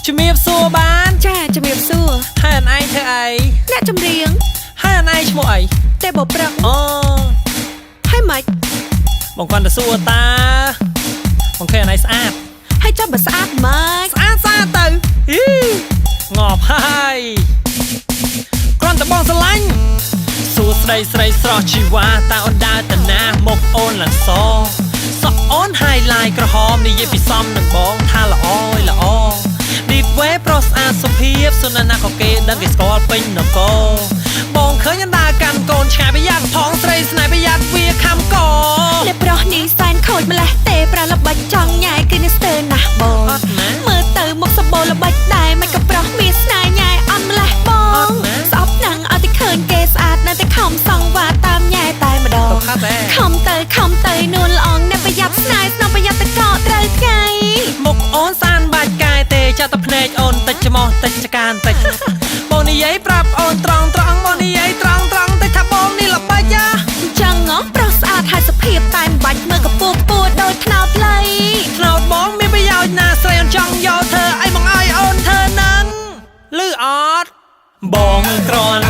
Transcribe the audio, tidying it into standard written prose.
ជំរាបសួរបានចាជំរាបសួរហើយអនឯងធ្វើអីអ្នកចម្រៀងហើយអនឯងឈ្មោះអីតែបប្រឹកអូហើយម៉េចបងគាត់ទៅសួរតាបងឃើញអនឯងស្អាតហើយចាំបើស្អាតម៉េចស្អាតទៅងាប់ហើយគ្រាន់តែបងស្រឡាញ់សួរស្ដីស្រីស្រស់ជីវ៉ាតើអូនដើរទៅណាមកអូនឡើងសសក់អូនហាយឡាយក្រហមនិយាយពីសំនឹងបងថាល្អឌីបវេប្រុសស្អាតសុភាពសុនណាក៏គេដឹងគេស្គាល់ពេញនគរបងឃើញដើរកាន់កូនឆ្ងាយប្រយ័ត្នផងស្រីស្នេហ៍ប្រយ័ត្នវាខំកអ្នកប្រុសនេះសែនខូចម្លេះទេប្រាល្បិចចង់ញ៉ាយគឺនេះស្ទើរណាស់បងមើលទៅមុខសម្បូរល្បិចដែរមិនក៏ប្រុសមានស្នេហ៍ញ៉ាយអត់ម្លេះបងស្អប់ណាស់ឲ្យតែឃើញគេស្អាតនៅតែខំសង្វាតាមញ៉ាយតែម្ដងខំទៅនួនល្អងអ្នកប្រយ័ត្នស្នេហ៍ស្នំប្រយ័ត្នតែកោត្រូវថ្ងៃមុខអូនសានបាច់កាយទេចាត់តែភ្នែកអូនតិចច្មោះតិចចកានតិចបងនិយាយប្រាប់អូនត្រង់មកនិយាយត្រង់តិចថាបងនេះល្បិចយ៉ាចឹងប្រុសស្អាតហើយសុភាពតែមិនបាច់មើលកពស់ដូចថ្នោតលៃថ្នោតបងមានប្រយោជន៍ណាស្រីអូនចង់យកធ្វើអីមកឲ្យអូនធ្វើនឹងលឺអត់បងគ្រាន់